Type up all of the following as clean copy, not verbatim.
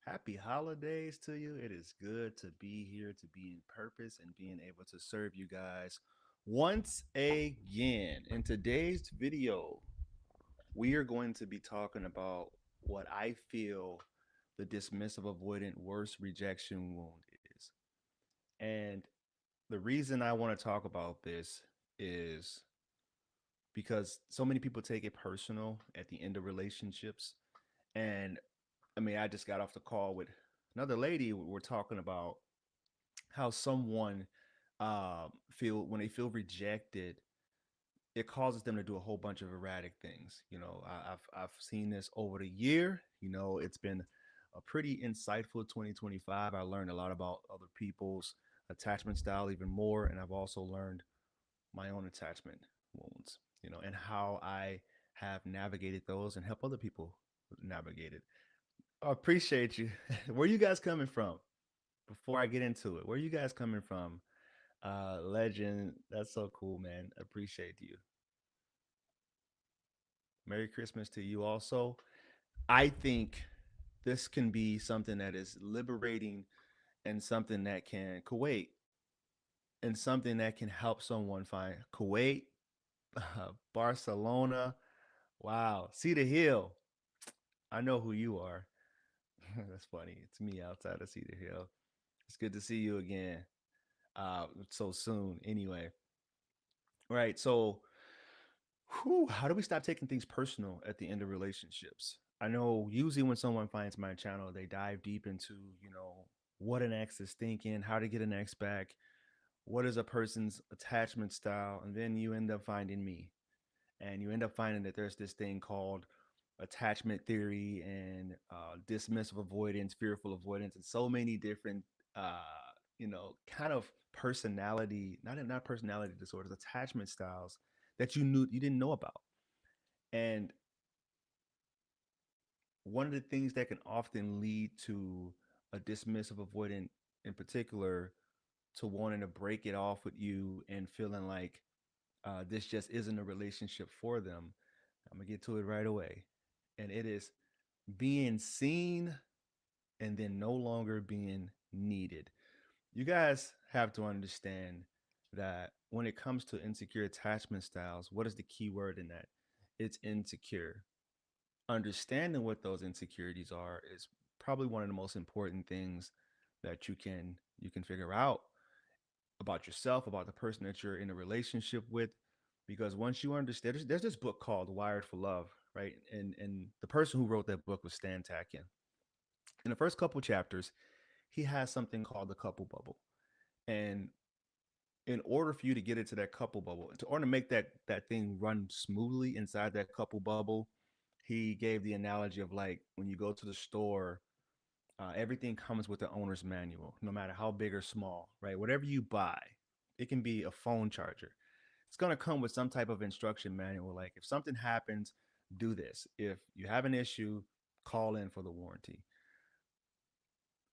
Happy holidays to you. It is good to be here, to be in purpose, and being able to serve you guys once again. In today's video, we are going to be talking about what I feel the dismissive avoidant worst rejection wound is. And the reason I want to talk about this is because so many people take it personal at the end of relationships. And I just got off the call with another lady. We're talking about how someone feel when they feel rejected, it causes them to do a whole bunch of erratic things. I've seen this over the year. It's been a pretty insightful 2025. I learned a lot about other people's attachment style even more, and I've also learned my own attachment wounds. And how I have navigated those and help other people navigate it. I appreciate you. Where you guys coming from? Before I get into it, where you guys coming from? Legend, that's so cool, man. Appreciate you. Merry Christmas to you also. I think this can be something that is liberating and something that can Kuwait and something that can help someone find Kuwait, Barcelona. Wow, Cedar Hill. I know who you are. That's funny. It's me outside of Cedar Hill. It's good to see you again. So soon. Anyway, right. So, how do we stop taking things personal at the end of relationships? I know usually when someone finds my channel, they dive deep into, what an ex is thinking, how to get an ex back, what is a person's attachment style, and then you end up finding me, and you end up finding that there's this thing called attachment theory and dismissive avoidance, fearful avoidance, and so many different, uh, kind of personality, not personality disorders, attachment styles that you didn't know about. And one of the things that can often lead to a dismissive avoidant in particular to wanting to break it off with you and feeling like this just isn't a relationship for them. I'm gonna get to it right away. And it is being seen and then no longer being needed. You guys have to understand that when it comes to insecure attachment styles, what is the key word in that? It's insecure. Understanding what those insecurities are is probably one of the most important things that you can figure out about yourself, about the person that you're in a relationship with. Because once you understand, there's this book called Wired for Love, right? And the person who wrote that book was Stan Tatkin. In the first couple chapters, he has something called the couple bubble. And in order for you to get into that couple bubble, in order to make that thing run smoothly inside that couple bubble, he gave the analogy of like when you go to the store, everything comes with the owner's manual, no matter how big or small, right? Whatever you buy, it can be a phone charger. It's gonna come with some type of instruction manual, like if something happens, do this. If you have an issue, call in for the warranty.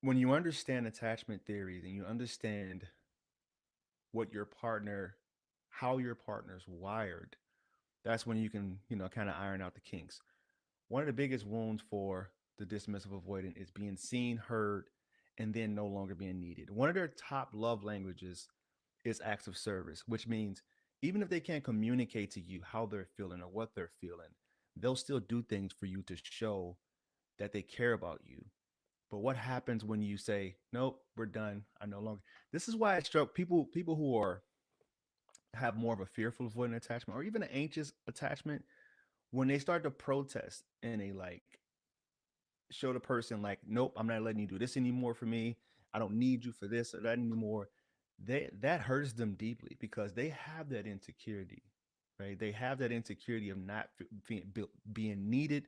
When you understand attachment theory, then you understand what your partner, how your partner's wired. That's when you can, kind of iron out the kinks. One of the biggest wounds for the dismissive avoidant is being seen, heard, and then no longer being needed. One of their top love languages is acts of service, which means even if they can't communicate to you how they're feeling or what they're feeling, they'll still do things for you to show that they care about you. But what happens when you say, "Nope, we're done. I no longer." This is why it struck people who are have more of a fearful avoidant attachment or even an anxious attachment when they start to protest and they like show the person like, nope, I'm not letting you do this anymore for me. I don't need you for this or that anymore. That hurts them deeply because they have that insecurity, right? They have that insecurity of not being needed,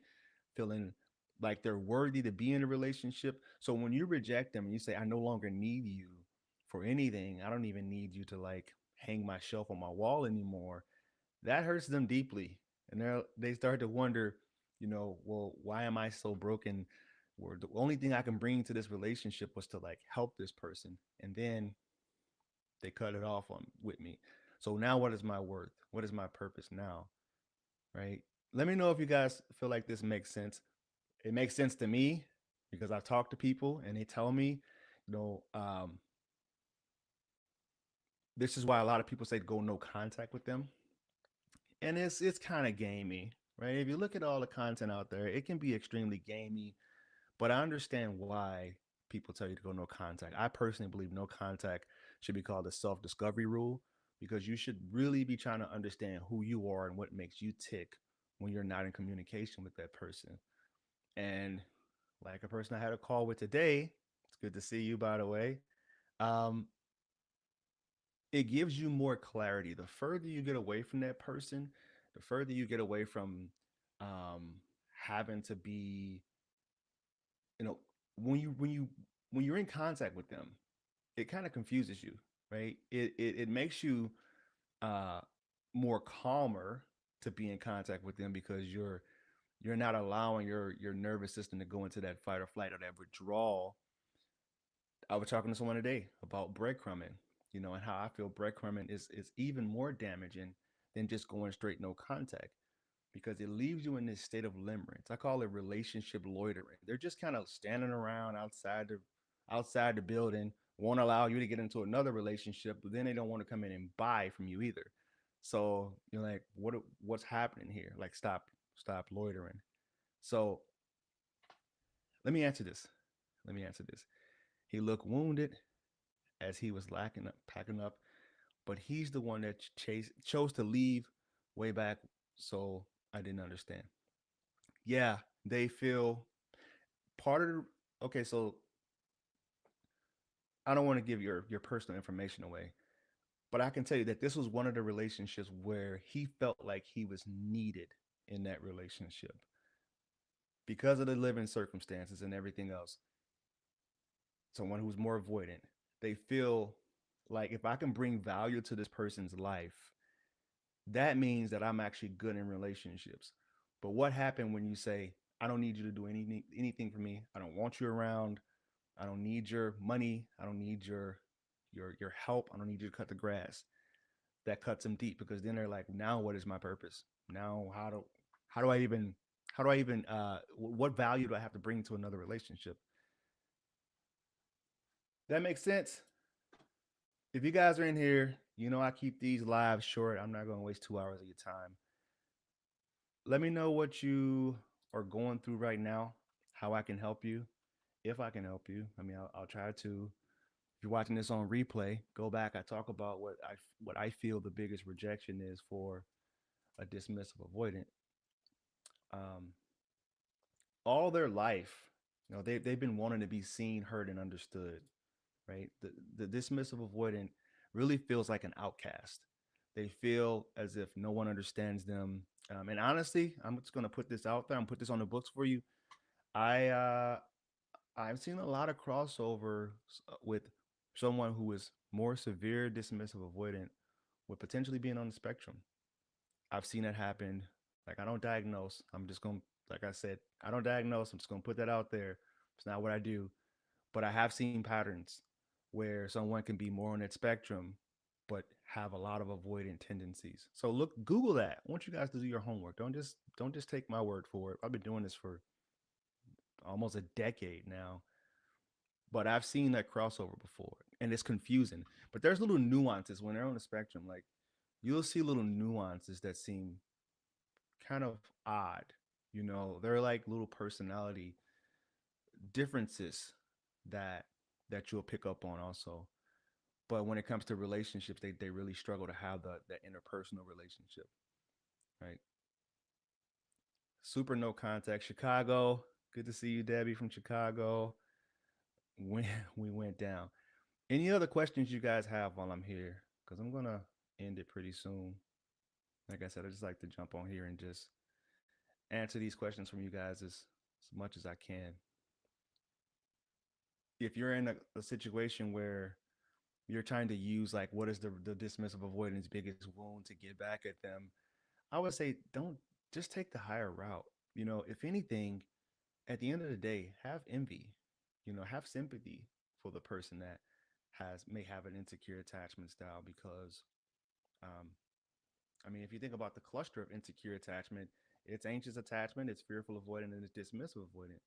feeling like they're worthy to be in a relationship. So when you reject them and you say, I no longer need you for anything, I don't even need you to like hang my shelf on my wall anymore, that hurts them deeply. And they start to wonder, well, why am I so broken? Where the only thing I can bring to this relationship was to like help this person. And then they cut it off on with me. So now what is my worth? What is my purpose now? Right? Let me know if you guys feel like this makes sense. It makes sense to me. because I've talked to people and they tell me, you know, this is why a lot of people say go no contact with them, and it's kind of gamey, right? If you look at all the content out there, it can be extremely gamey. But I understand why people tell you to go no contact. I personally believe no contact should be called a self discovery rule because you should really be trying to understand who you are and what makes you tick when you're not in communication with that person. And like a person I had a call with today, it's good to see you, by the way. Um, it gives you more clarity. The further you get away from that person, the further you get away from um, having to be, you know, when you're in contact with them, it kind of confuses you, right? It makes you uh, more calmer to be in contact with them because you're not allowing your nervous system to go into that fight or flight or that withdrawal. I was talking to someone today about breadcrumbing, you know, and how I feel breadcrumbing is even more damaging than just going straight no contact because it leaves you in this state of limerence. I call it relationship loitering. They're just kind of standing around outside the building, won't allow you to get into another relationship, but then they don't want to come in and buy from you either. So you're like, what's happening here? Like stop loitering. So let me answer this. Let me answer this. He looked wounded as he was packing up, but he's the one that chose to leave way back. So I didn't understand. Yeah, they feel part of the, okay, so I don't want to give your personal information away, but I can tell you that this was one of the relationships where he felt like he was needed in that relationship because of the living circumstances and everything else. Someone who's more avoidant, they feel like if I can bring value to this person's life, that means that I'm actually good in relationships. But what happened when you say, I don't need you to do anything for me. I don't want you around. I don't need your money. I don't need your help. I don't need you to cut the grass. That cuts them deep because then they're like, now what is my purpose? Now how do I even what value do I have to bring to another relationship? That makes sense. If you guys are in here, you know I keep these lives short. I'm not going to waste 2 hours of your time. Let me know what you are going through right now, how I can help you, if I can help you. I mean, I'll try to. If you're watching this on replay, go back. I talk about what I feel the biggest rejection is for a dismissive avoidant. Um, all their life, you know, they've been wanting to be seen, heard, and understood. Right? The dismissive avoidant really feels like an outcast. They feel as if no one understands them. And honestly, I'm just going to put this out there. I'm put this on the books for you. I I've seen a lot of crossover with someone who is more severe dismissive avoidant with potentially being on the spectrum. I've seen it happen. Like I don't diagnose. I'm just going to like I said, I don't diagnose. I'm just going to put that out there. It's not what I do, but I have seen patterns where someone can be more on that spectrum but have a lot of avoidant tendencies. So look, Google that. I want you guys to do your homework. Don't just take my word for it. I've been doing this for almost a decade now, but I've seen that crossover before, and it's confusing. But there's little nuances when they're on the spectrum. Like you'll see little nuances that seem kind of odd. You know, they're like little personality differences that you'll pick up on also. But when it comes to relationships, they really struggle to have the interpersonal relationship, right? Super no contact. Chicago. Good to see you, Debbie from Chicago. When we went down. Any other questions you guys have while I'm here? Because I'm gonna end it pretty soon. Like I said, I just like to jump on here and just answer these questions from you guys as much as I can. If you're in a situation where you're trying to use like what is the dismissive avoidance biggest wound to get back at them, I would say don't just take the higher route. You know, if anything, at the end of the day, have envy. You know, have sympathy for the person that has may have an insecure attachment style because um, I mean, if you think about the cluster of insecure attachment, it's anxious attachment, it's fearful avoidant, and it's dismissive avoidant.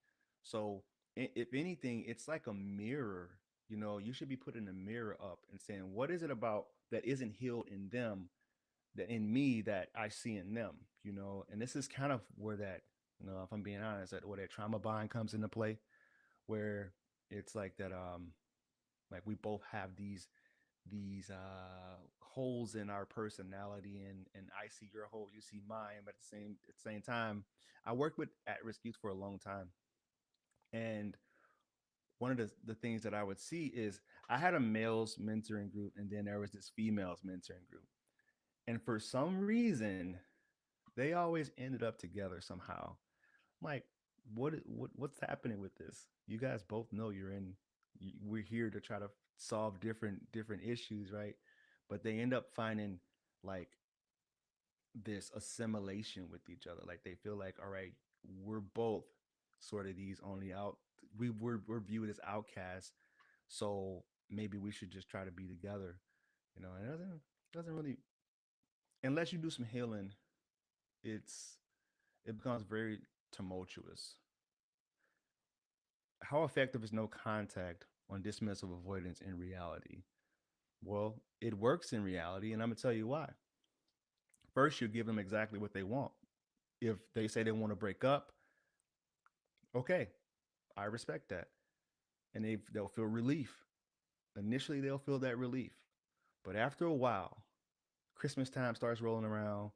So if anything, it's like a mirror. You know, you should be putting a mirror up and saying, what is it about that isn't healed in them that in me that I see in them, you know? And this is kind of where that, you know, if I'm being honest, that where that trauma bond comes into play, where it's like that, like we both have these holes in our personality, and I see your hole, you see mine, but at the same time, I worked with at-risk youth for a long time. And one of the things that I would see is I had a males mentoring group, and then there was this females mentoring group. And for some reason, they always ended up together somehow. I'm like, what's happening with this? You guys both know you're in. We're here to try to solve different issues, right? But they end up finding like this assimilation with each other. Like they feel like, all right, we're both sort of these only out. We're viewed as outcasts, so maybe we should just try to be together. You know, and it doesn't really, unless you do some healing, it's it becomes very tumultuous. How effective is no contact on dismissive avoidance in reality? Well, it works in reality, and I'm gonna tell you why. First, you give them exactly what they want. If they say they want to break up, okay, I respect that, and they'll feel relief. Initially, they'll feel that relief, but after a while, Christmas time starts rolling around.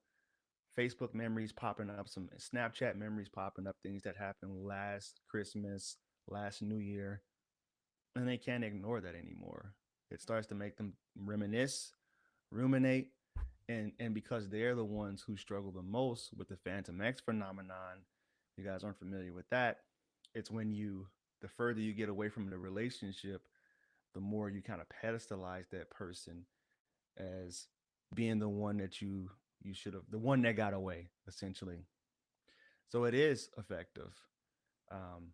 Facebook memories popping up, some Snapchat memories popping up, things that happened last Christmas, last New Year, and they can't ignore that anymore. It starts to make them reminisce, ruminate, and because they're the ones who struggle the most with the Phantom X phenomenon, you guys aren't familiar with that. It's when you the further you get away from the relationship, the more you kind of pedestalize that person as being the one that you should have, the one that got away, essentially. So it is effective. Um,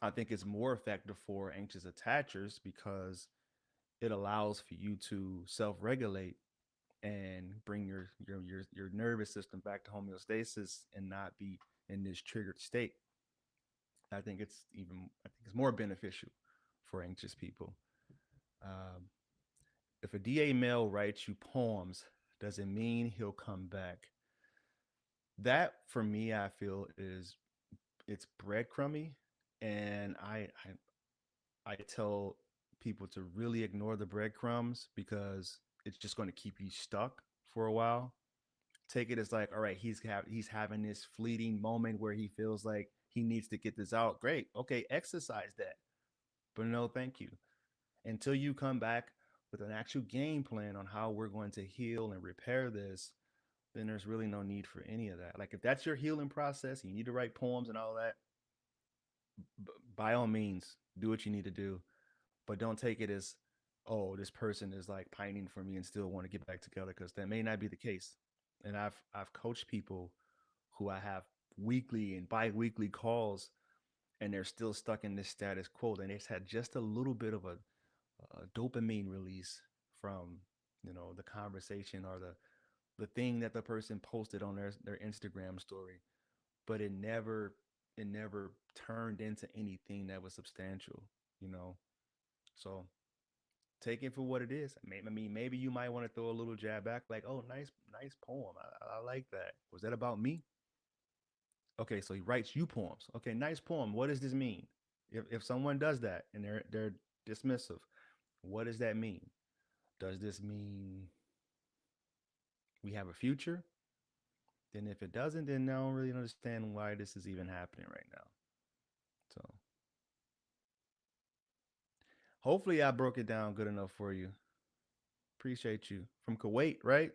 I think it's more effective for anxious attachers because it allows for you to self-regulate and bring your nervous system back to homeostasis and not be in this triggered state. I think it's more beneficial for anxious people. Um, if a DA male writes you poems, does it mean he'll come back? That for me, I feel is it's breadcrumby, and I tell people to really ignore the breadcrumbs because it's just going to keep you stuck for a while. Take it as like, all right, he's having this fleeting moment where he feels like he needs to get this out. Great, okay, exercise that, but no, thank you. Until you come back with an actual game plan on how we're going to heal and repair this, then there's really no need for any of that. Like if that's your healing process, you need to write poems and all that. By all means, do what you need to do, but don't take it as, oh, this person is like pining for me and still want to get back together, because that may not be the case. And I've coached people who I have weekly and bi-weekly calls, and they're still stuck in this status quo. And it's had just a little bit of a dopamine release from, you know, the conversation or the thing that the person posted on their Instagram story, but it never turned into anything that was substantial, you know. So take it for what it is. I mean, maybe you might want to throw a little jab back, like, "Oh, nice poem. I like that. Was that about me?" Okay, so he writes you poems. Okay, nice poem. What does this mean? If someone does that and they're dismissive, what does that mean? Does this mean we have a future? Then if it doesn't, then I don't really understand why this is even happening right now. So hopefully I broke it down good enough for you. Appreciate you. From Kuwait, right?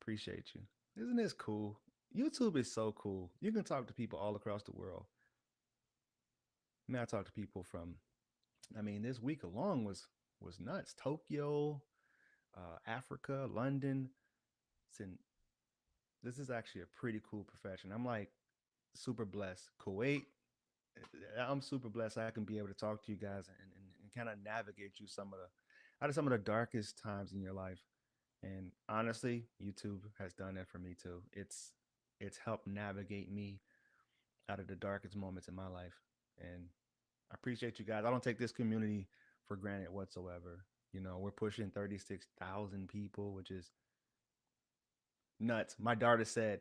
Appreciate you. Isn't this cool? YouTube is so cool. You can talk to people all across the world. I mean, I talk to people from, I mean, this week alone was nuts. Tokyo, Africa, London. It's in, this is actually a pretty cool profession. I'm like super blessed. Kuwait, I'm super blessed I can be able to talk to you guys and kind of navigate you out of some of the darkest times in your life. And honestly, YouTube has done that for me too. It's helped navigate me out of the darkest moments in my life. And I appreciate you guys. I don't take this community for granted whatsoever. You know, we're pushing 36,000 people, which is nuts. My daughter said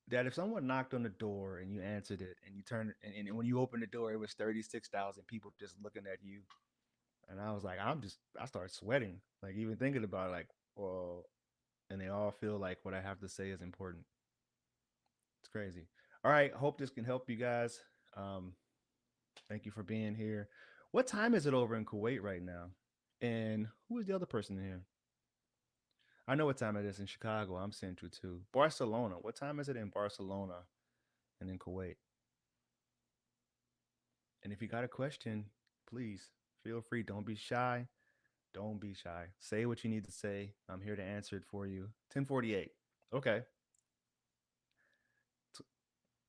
that if someone knocked on the door and you answered it and you turned and when you opened the door, it was 36,000 people just looking at you. And I was like, I started sweating, like even thinking about it, like, well, and they all feel like what I have to say is important. It's crazy. All right. Hope this can help you guys. Um, Thank you for being here. What time is it over in Kuwait right now? And who is the other person in here? I know what time it is in Chicago. I'm Central too. Barcelona. What time is it in Barcelona and in Kuwait? And if you got a question, please feel free. Don't be shy. Don't be shy. Say what you need to say. I'm here to answer it for you. 10:48. Okay.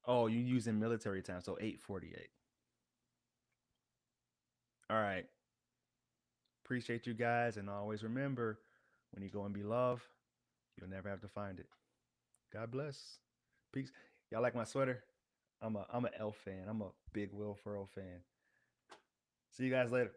Oh, you using military time, so 8:48. All right. Appreciate you guys, and always remember, when you go and be loved, you'll never have to find it. God bless. Peace. Y'all like my sweater? I'm a Elf fan. I'm a big Will Ferrell fan. See you guys later.